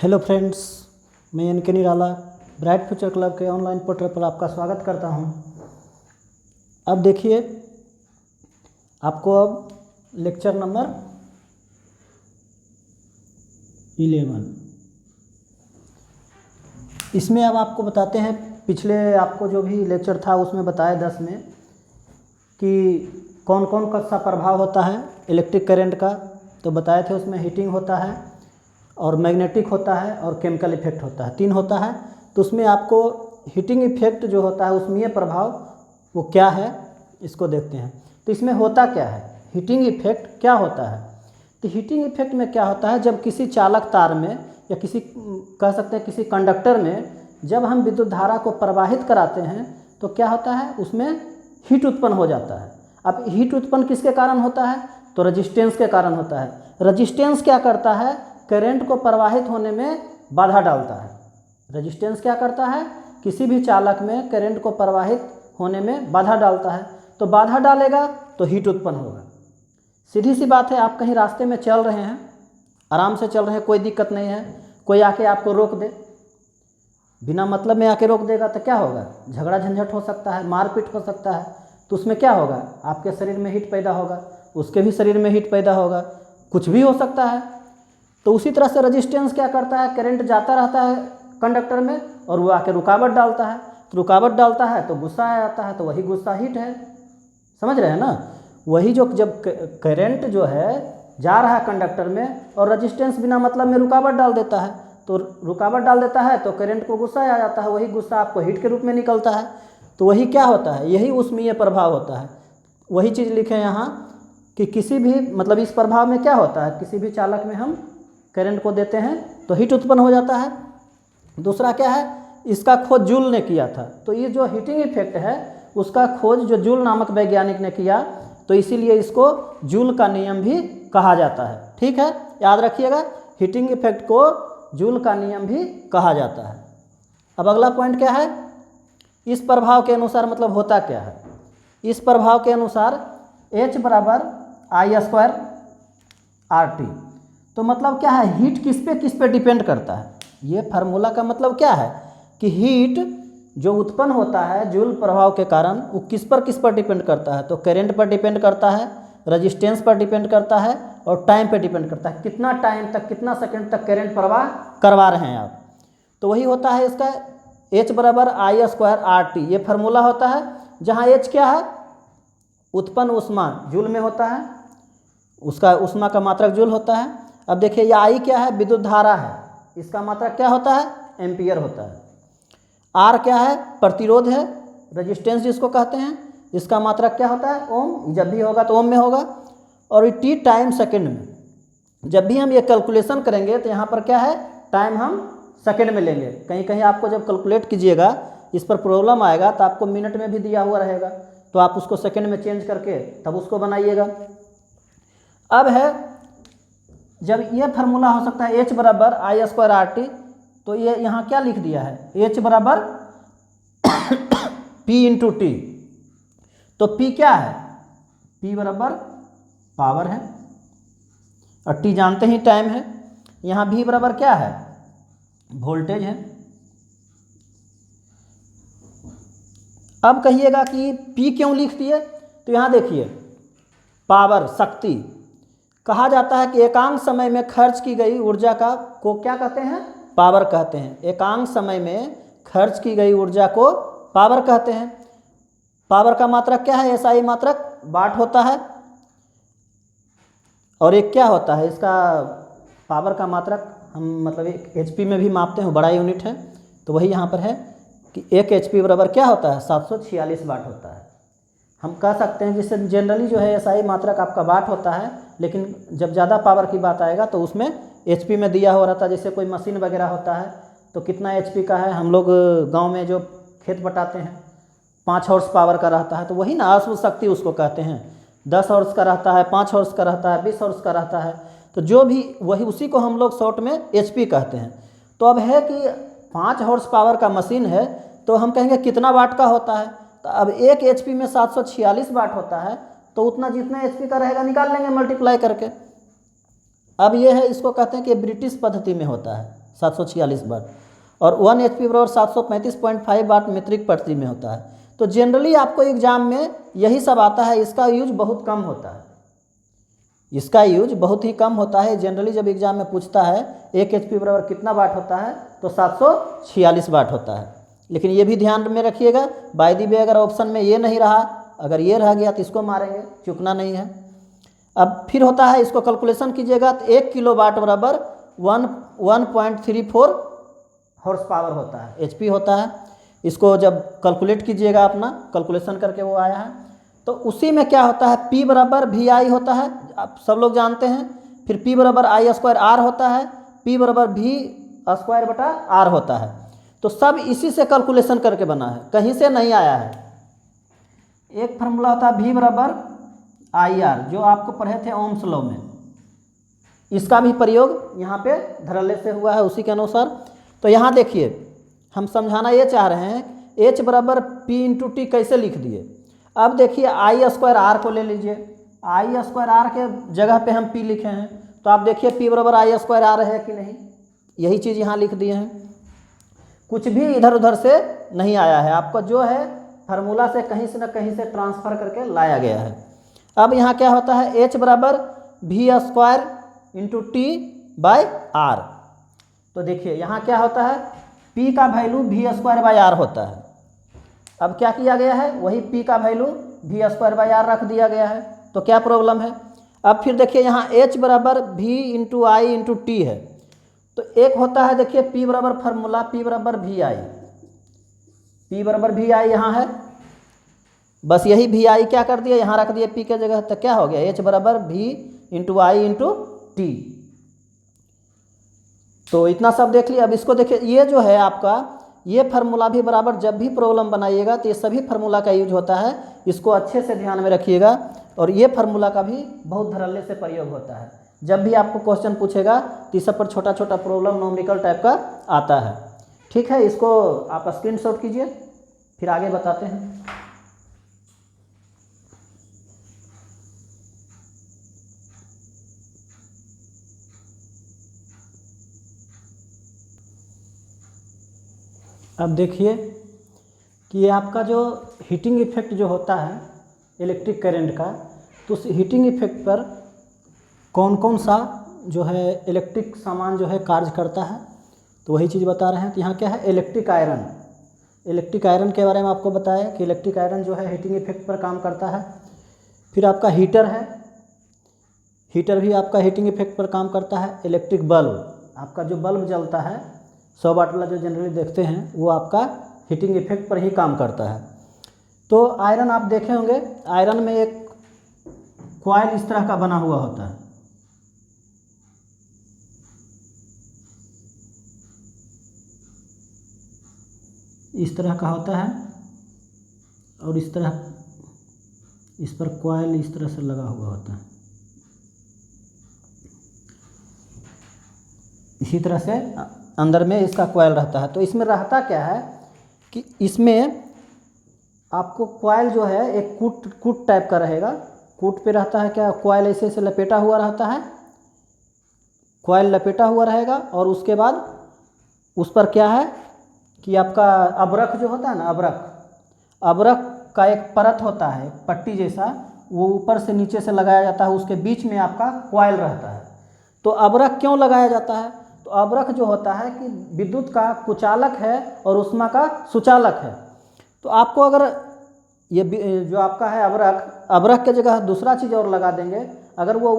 Hello friends, मैं N K निराला bright future club के online portal पर आपका स्वागत करता हूं। अब देखिए, आपको अब लेक्चर नंबर 11 इसमें अब आपको बताते हैं। पिछले आपको जो भी लेक्चर था उसमें बताया 10 में कि कौन कौन का सा प्रभाव होता है इलेक्ट्रिक करंट का। तो बताए थे उसमें हीटिंग होता है और मैग्नेटिक होता है और केमिकल इफेक्ट होता है, 3 होता है। तो उसमें आपको हीटिंग इफेक्ट जो होता है उसमें ये प्रभाव वो क्या है इसको देखते हैं। तो इसमें होता क्या है, हीटिंग इफेक्ट क्या होता है। तो हीटिंग इफेक्ट में क्या होता है, जब किसी चालक तार में या किसी कह सकते हैं किसी कंडक्टर में जब हम विद्युत धारा को प्रवाहित कराते हैं तो क्या होता है, उसमें हीट उत्पन्न हो जाता है। अब हीट उत्पन्न किसके कारण होता है, तो रेजिस्टेंस के कारण होता है। रेजिस्टेंस क्या करता है, करंट को प्रवाहित होने में बाधा डालता है। रेजिस्टेंस क्या करता है, किसी भी चालक में करंट को प्रवाहित होने में बाधा डालता है। तो बाधा डालेगा तो हीट उत्पन्न होगा। सीधी सी बात है, आप कहीं रास्ते में चल रहे हैं, आराम से चल रहे हैं, कोई दिक्कत नहीं है, कोई आके आपको रोक दे, बिना मतलब में आके रोक देगा तो क्या होगा, झगड़ा झंझट हो सकता है, मारपीट हो सकता है। तो उसमें क्या होगा, आपके शरीर में हीट पैदा होगा, उसके भी शरीर में हीट पैदा होगा, कुछ भी हो सकता है। तो उसी तरह से रेजिस्टेंस क्या करता है, करंट जाता रहता है कंडक्टर में और वो आके रुकावट डालता है। तो रुकावट डालता है तो गुस्सा आ जाता है, तो वही गुस्सा हीट है। समझ रहे हैं ना, वही जो जब करंट जो है जा रहा है कंडक्टर में और रेजिस्टेंस बिना मतलब में रुकावट डाल देता है, तो रुकावट डाल देता है तो करंट को गुस्सा आ जाता है, वही गुस्सा आपको हीट के रूप में निकलता है। तो वही क्या होता है, यही उसमें ये प्रभाव होता है। वही चीज़ लिखे यहाँ कि किसी भी मतलब इस प्रभाव में क्या होता है, किसी भी चालक में हम करंट को देते हैं तो हीट उत्पन्न हो जाता है। दूसरा क्या है, इसका खोज जूल ने किया था। तो ये जो हीटिंग इफेक्ट है उसका खोज जो जूल नामक वैज्ञानिक ने किया, तो इसीलिए इसको जूल का नियम भी कहा जाता है। ठीक है, याद रखिएगा, हीटिंग इफेक्ट को जूल का नियम भी कहा जाता है। अब अगला पॉइंट क्या है, इस प्रभाव के अनुसार मतलब होता क्या है। इस प्रभाव के अनुसार H बराबर I² RT। तो मतलब क्या है, हीट किस पे डिपेंड करता है। ये फार्मूला का मतलब क्या है कि हीट जो उत्पन्न होता है जूल प्रभाव के कारण वो किस पर डिपेंड करता है। तो करंट पर डिपेंड करता है, रेजिस्टेंस पर डिपेंड करता है और टाइम पे डिपेंड करता है, कितना टाइम तक, कितना सेकंड तक करंट प्रवाह करवा रहे हैं आप। तो वही होता है इसका H बराबर I² RT। ये फार्मूला होता है जहाँ H क्या है, उत्पन्न ऊष्मा जूल में होता है, उसका ऊष्मा का मात्रक जूल होता है। अब देखिए ये I क्या है, विद्युत धारा है, इसका मात्रक क्या होता है, एम्पियर होता है। R क्या है, प्रतिरोध है, रेजिस्टेंस जिसको कहते हैं, इसका मात्रक क्या होता है, ओम। जब भी होगा तो ओम में होगा। और T टाइम सेकंड में, जब भी हम ये कैलकुलेशन करेंगे तो यहाँ पर क्या है, टाइम हम सेकंड में लेंगे। कहीं कहीं आपको जब कैलकुलेट कीजिएगा इस पर प्रॉब्लम आएगा तो आपको मिनट में भी दिया हुआ रहेगा, तो आप उसको सेकंड में चेंज करके तब उसको बनाइएगा। अब है, जब ये फार्मूला हो सकता है H बराबर I² RT, तो ये यहाँ क्या लिख दिया है, H बराबर P × T। तो P क्या है, P बराबर पावर है और T जानते ही टाइम है। यहाँ V बराबर क्या है, वोल्टेज है। अब कहिएगा कि P क्यों लिख दिए, तो यहाँ देखिए, पावर शक्ति कहा जाता है कि एकांक समय में खर्च की गई ऊर्जा को क्या कहते हैं, पावर कहते हैं। एकांक समय में खर्च की गई ऊर्जा को पावर कहते हैं। पावर का मात्रक क्या है, SI मात्रक वाट होता है। और एक क्या होता है, इसका पावर का मात्रक हम मतलब एक HP में भी मापते हैं, बड़ा यूनिट है। तो वही यहाँ पर है कि 1 HP बराबर क्या होता है, 746 वाट होता है। हम कह सकते हैं जिससे जनरली जो है SI मात्रक आपका वाट होता है, लेकिन जब ज़्यादा पावर की बात आएगा तो उसमें HP में दिया हो रहता है। जैसे कोई मशीन वगैरह होता है तो कितना HP का है, हम लोग गांव में जो खेत बटाते हैं 5 हॉर्स पावर का रहता है, तो वही ना अश्व शक्ति उसको कहते हैं। 10 हॉर्स का रहता है, 5 हॉर्स का रहता है, 20 हॉर्स का रहता है। तो जो भी वही उसी को हम लोग शॉर्ट में HP कहते हैं। तो अब है कि 5 हॉर्स पावर का मशीन है तो हम कहेंगे कितना वाट का होता है। तो अब 1 HP में 746 वाट होता है, तो उतना जितना HP का रहेगा निकाल लेंगे मल्टीप्लाई करके। अब ये है, इसको कहते हैं कि ब्रिटिश पद्धति में होता है। 746 वाट, और 1 HP बराबर 735.5 वाट मीट्रिक प्रति में होता है। तो जनरली आपको एग्जाम में यही सब आता है, इसका यूज बहुत कम होता है, इसका यूज बहुत ही कम होता है। जनरली जब एग्जाम में पूछता है 1 HP बराबर कितना वाट होता है, तो 746 वाट होता है। लेकिन ये भी ध्यान में रखिएगा, बाय द वे अगर ऑप्शन में ये नहीं रहा, अगर ये रह गया तो इसको मारेंगे, चूकना नहीं है। अब फिर होता है, इसको कैलकुलेशन कीजिएगा तो 1 किलोवाट बराबर 1.34 हॉर्स पावर होता है, HP होता है। इसको जब कैलकुलेट कीजिएगा, अपना कैलकुलेशन करके वो आया है, तो उसी में क्या होता है, P बराबर VI होता है, आप सब लोग जानते हैं। फिर P बराबर I² R होता है, P बराबर V² R होता है। तो सब इसी से कैलकुलेशन करके बना है, कहीं से नहीं आया है। एक फार्मूला होता है V बराबर IR, जो आपको पढ़े थे ओम्स लॉ में, इसका भी प्रयोग यहाँ पे धड़ल्ले से हुआ है उसी के अनुसार। तो यहाँ देखिए, हम समझाना ये चाह रहे हैं, H बराबर P × T कैसे लिख दिए। अब देखिए I² R को ले लीजिए, I² R के जगह पे हम P लिखे हैं, तो आप देखिए P बराबर I² R है कि नहीं, यही चीज़ यहाँ लिख दिए हैं। कुछ भी इधर उधर से नहीं आया है, आपका जो है फार्मूला से कहीं से न कहीं से ट्रांसफ़र करके लाया गया है। अब यहाँ क्या होता है, H बराबर V² × T/R। तो देखिए यहाँ क्या होता है, P का वैल्यू V² R होता है। अब क्या किया गया है, वही P का वैल्यू V² R रख दिया गया है, तो क्या प्रॉब्लम है। अब फिर देखिए यहाँ H बराबर V × I × T है, तो एक होता है, देखिए P बराबर फार्मूला P बराबर VI, P बराबर VI यहाँ है, बस यही VI क्या कर दिया, यहाँ रख दिया P के जगह, तो क्या हो गया, H बराबर V × I × T। तो इतना सब देख लिया। अब इसको देखिए, ये जो है आपका, ये फार्मूला भी बराबर जब भी प्रॉब्लम बनाइएगा तो ये सभी फार्मूला का यूज होता है, इसको अच्छे से ध्यान में रखिएगा। और ये फार्मूला का भी बहुत धड़ल्ले से प्रयोग होता है, जब भी आपको क्वेश्चन पूछेगा तो इस सब पर छोटा छोटा प्रॉब्लम नॉमेरिकल टाइप का आता है। ठीक है, इसको आप स्क्रीनशॉट कीजिए, फिर आगे बताते हैं। अब देखिए कि ये आपका जो हीटिंग इफेक्ट जो होता है इलेक्ट्रिक करंट का, तो उस हीटिंग इफेक्ट पर कौन कौन सा जो है इलेक्ट्रिक सामान जो है कार्य करता है, तो वही चीज़ बता रहे हैं। तो यहाँ क्या है, इलेक्ट्रिक आयरन, इलेक्ट्रिक आयरन के बारे में आपको बताया कि इलेक्ट्रिक आयरन जो है हीटिंग इफेक्ट पर काम करता है। फिर आपका हीटर है, हीटर भी आपका हीटिंग इफेक्ट पर काम करता है। इलेक्ट्रिक बल्ब, आपका जो बल्ब जलता है 100 वाट वाला जो जनरली देखते हैं, वो आपका हीटिंग इफेक्ट पर ही काम करता है। तो आयरन आप देखे होंगे, आयरन में एक कॉइल इस तरह का बना हुआ होता है, इस तरह का होता है, और इस तरह इस पर कॉइल इस तरह से लगा हुआ होता है, इसी तरह से अंदर में इसका कॉइल रहता है। तो इसमें रहता क्या है कि इसमें आपको कॉइल जो है एक कूट टाइप का रहेगा, कूट पे रहता है क्या, कॉइल ऐसे ऐसे लपेटा हुआ रहता है, कॉइल लपेटा हुआ रहेगा, और उसके बाद उस पर क्या है कि आपका अबरख जो होता है ना, अबरख का एक परत होता है पट्टी जैसा, वो ऊपर से नीचे से लगाया जाता है, उसके बीच में आपका कॉइल रहता है। तो अबरख क्यों लगाया जाता है, तो अबरख जो होता है कि विद्युत का कुचालक है और ऊष्मा का सुचालक है। तो आपको अगर ये जो आपका है अबरख के जगह दूसरा चीज़ और लगा देंगे, अगर वो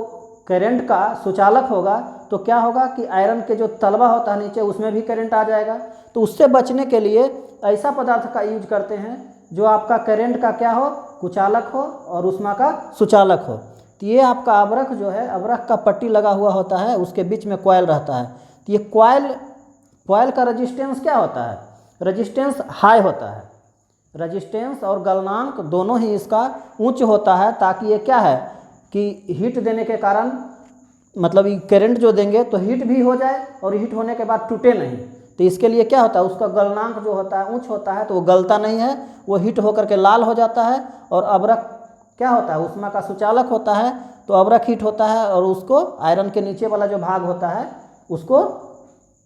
करंट का सुचालक होगा तो क्या होगा कि आयरन के जो तलवा होता है नीचे, उसमें भी करंट आ जाएगा। तो उससे बचने के लिए ऐसा पदार्थ का यूज करते हैं जो आपका करंट का क्या हो, कुचालक हो, और ऊष्मा का सुचालक हो। तो ये आपका अबरख जो है, अबरख का पट्टी लगा हुआ होता है, उसके बीच में कॉइल रहता है। तो ये कॉइल का रेजिस्टेंस क्या होता है, रेजिस्टेंस हाई होता है, रेजिस्टेंस और गलनांक दोनों ही इसका उच्च होता है, ताकि ये क्या है कि हीट देने के कारण, मतलब ये करंट जो देंगे तो हीट भी हो जाए और हीट होने के बाद टूटे नहीं। तो इसके लिए क्या होता है, उसका गलनांक जो होता है उच्च होता है, तो वो गलता नहीं है, वो हीट होकर के लाल हो जाता है। और अबरख क्या होता है, ऊष्मा का सुचालक होता है, तो अबरख हीट होता है और उसको आयरन के नीचे वाला जो भाग होता है उसको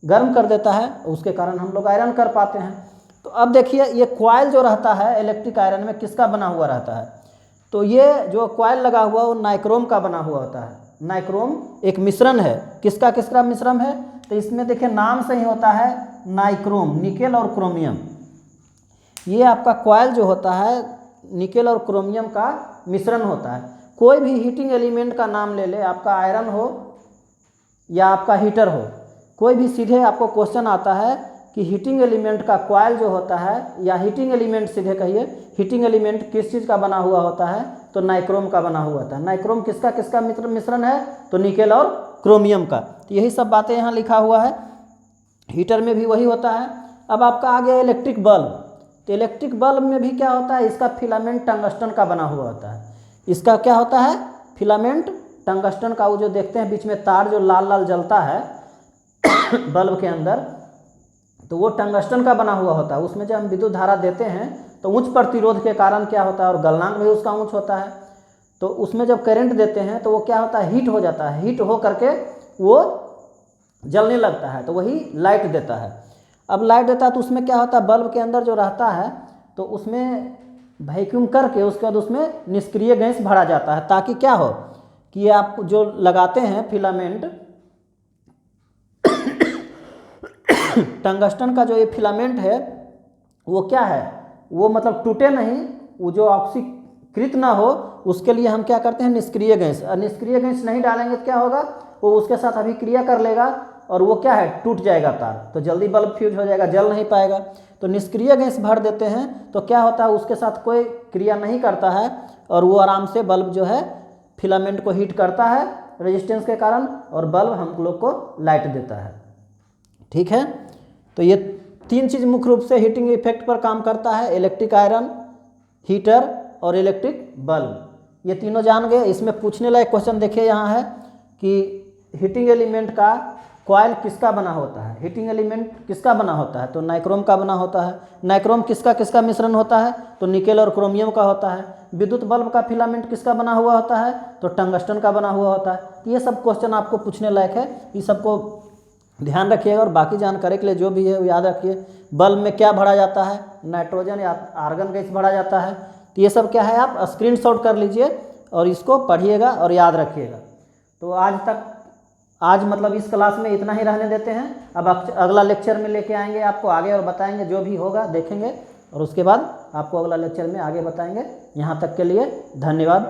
गर्म कर देता है, उसके कारण हम लोग आयरन कर पाते हैं। तो अब देखिए ये कॉइल जो रहता है इलेक्ट्रिक आयरन में किसका बना हुआ रहता है, तो ये जो कॉइल लगा हुआ वो नाइक्रोम का बना हुआ होता है। नाइक्रोम एक मिश्रण है, किसका किसका मिश्रण है, तो इसमें देखिए नाम से ही होता है नाइक्रोम, निकेल और क्रोमियम। ये आपका कॉइल जो होता है निकेल और क्रोमियम का मिश्रण होता है। कोई भी हीटिंग एलिमेंट का नाम ले ले, आपका आयरन हो या आपका हीटर हो, कोई भी सीधे आपको क्वेश्चन आता है कि हीटिंग एलिमेंट का कॉइल जो होता है, या हीटिंग एलिमेंट सीधे कहिए, हीटिंग एलिमेंट किस चीज़ का बना हुआ होता है, तो नाइक्रोम का बना हुआ होता है। नाइक्रोम किसका किसका मिश्रण है, तो निकेल और क्रोमियम का। तो यही सब बातें यहाँ लिखा हुआ है। हीटर में भी वही होता है। अब आपका आ गया इलेक्ट्रिक बल्ब। तो इलेक्ट्रिक बल्ब में भी क्या होता है, इसका फिलामेंट टंगस्टन का बना हुआ होता है। इसका क्या होता है, फिलामेंट टंगस्टन का। वो जो देखते हैं बीच में तार जो लाल लाल जलता है बल्ब के अंदर, तो वो टंगस्टन का बना हुआ होता है। उसमें जब हम विद्युत धारा देते हैं तो उच्च प्रतिरोध के कारण क्या होता है, और गलनांक भी उसका उच्च होता है, तो उसमें जब करंट देते हैं तो वो क्या होता है, हीट हो जाता है। हीट हो करके वो जलने लगता है, तो वही लाइट देता है। अब लाइट देता है तो उसमें क्या होता है, बल्ब के अंदर जो रहता है तो उसमें वैक्यूम करके उसके बाद उसमें निष्क्रिय गैस भरा जाता है, ताकि क्या हो कि ये आप जो लगाते हैं फिलामेंट टंगस्टन का जो ये फिलामेंट है वो क्या है, वो मतलब टूटे नहीं, वो जो ऑक्सीकृत ना हो, उसके लिए हम क्या करते हैं, निष्क्रिय गैस। और निष्क्रिय गैस नहीं डालेंगे तो क्या होगा, वो उसके साथ अभिक्रिया कर लेगा और वो क्या है, टूट जाएगा तार, तो जल्दी बल्ब फ्यूज हो जाएगा, जल नहीं पाएगा। तो निष्क्रिय गैस भर देते हैं तो क्या होता है, उसके साथ कोई क्रिया नहीं करता है और वो आराम से बल्ब जो है फिलामेंट को हीट करता है रेजिस्टेंस के कारण, और बल्ब हम लोग को लाइट देता है। ठीक है, तो ये तीन चीज़ मुख्य रूप से हीटिंग इफेक्ट पर काम करता है, इलेक्ट्रिक आयरन, हीटर और इलेक्ट्रिक बल्ब। ये तीनों जान गए। इसमें पूछने लायक क्वेश्चन देखिए यहाँ है कि हीटिंग एलिमेंट का कॉइल किसका बना होता है, हीटिंग एलिमेंट किसका बना होता है, तो नाइक्रोम का बना होता है। नाइक्रोम किसका किसका मिश्रण होता है, तो निकेल और क्रोमियम का होता है। विद्युत बल्ब का फिलामेंट किसका बना हुआ होता है, तो टंगस्टन का बना हुआ होता है। तो ये सब क्वेश्चन आपको पूछने लायक है, ये सबको ध्यान रखिएगा। और बाकी जानकारी के लिए जो भी है वो याद रखिए। बल्ब में क्या भरा जाता है, नाइट्रोजन या आर्गन गैस भरा जाता है। तो ये सब क्या है, आप स्क्रीनशॉट कर लीजिए और इसको पढ़िएगा और याद रखिएगा। तो आज मतलब इस क्लास में इतना ही रहने देते हैं। अब अगला लेक्चर में लेके आएंगे आपको आगे और बताएंगे, जो भी होगा देखेंगे, और उसके बाद आपको अगला लेक्चर में आगे बताएंगे। यहाँ तक के लिए धन्यवाद।